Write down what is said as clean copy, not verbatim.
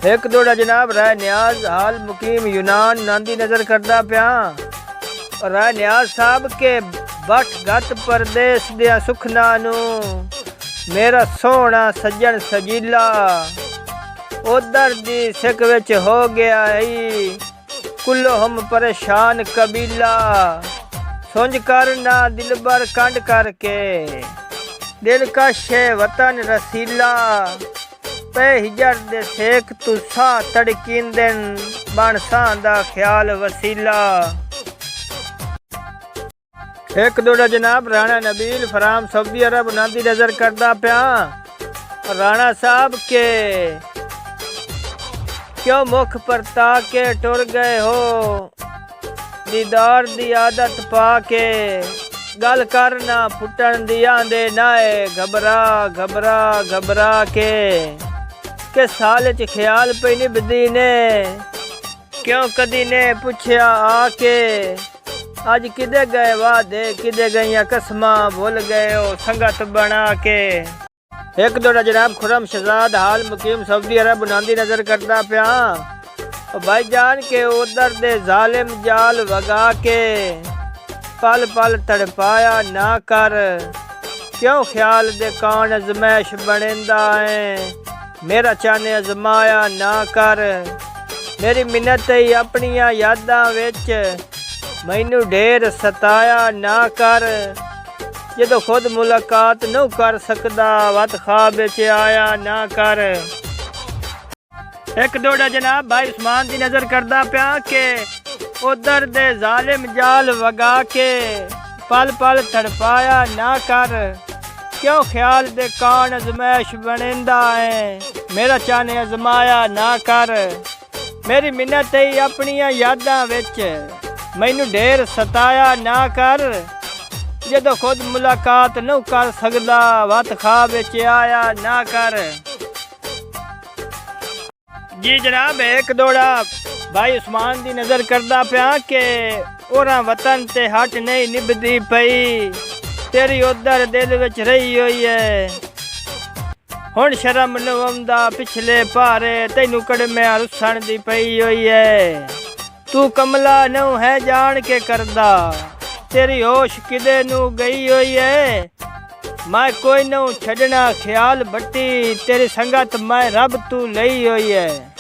एक दोड़ा जनाब राय न्याज हाल मुकीम यूनान नांदी नजर करदा पिया। राय न्याज साहब के बठ गत परदेस दिया सुखना नू मेरा सोहना सज्जन सजीला उधर दी सिक विच हो गया ही कुल्लो हम परेशान कबीला। सुंज करना दिलबर कंड करके दिल कशे वतन रसीला पे हिजर दे सेक तुसा तड़कींदन बन दा ख्याल वसीला। एक दोड़ा जनाब राणा नबील फराम सऊदी अरब नांदी नजर करदा पिया। राणा साहब के क्यों मुख पर ताके टुर गए हो दीदार दी आदत पाके गल करना फुटन दिया दे नाए घबरा घबरा घबरा के साल च ख्याल पे निभदी ने क्यों कदी ने पुछया आके अज किदे गए वादे किदे गईया कसमा भूल गए हो संगत बना के। एक दोड़ा जनाब खुरम शहजाद हाल मुकीम सऊदी अरब नांदी नजर करदा पिया। भाईजान के उधर दे जालिम जाल वगा के पल पल तड़पाया ना कर क्यों ख्याल दे कौन अजमैश बनेंदा है मेरा चाने अजमाया ना कर। मेरी मिन्नत ही अपनिया यादां विच मैनू ढेर सताया ना कर जदों खुद मुलाकात नहीं कर सकदा वत ख्वाब विच आया ना कर। एक दोड़ा जनाब भाई उस्मान दी नजर करदा पिया के उधर दे जालिम जाल वगा के पल पल तड़पाया ना कर क्यों ख्याल दे कौन अजमैश बनेंदा है मेरा चाने अजमाया ना कर। मेरी मिन्नत ही अपनिया यादां विच मैनू ढेर सताया ना कर जदों खुद मुलाकात नहीं कर सकदा वत ख्वाब विच आया ना कर। जी जनाब एक दोड़ा भाई उस्मान दी नजर करदा पिया के ओरा वतन ते हट नहीं निभदी पई तेरी उधर दिल विच रही हुई है हुण शर्म न आउंदा पिछले भारे तैनू कड़मिया रुसन दी पई हुई है। तू कमला नू है जान के करदा तेरी होश किदे नू गई हुई है मैं कोई नू छड़ना ख्याल बट्टी तेरी संगत मैं रब तू लई हुई है।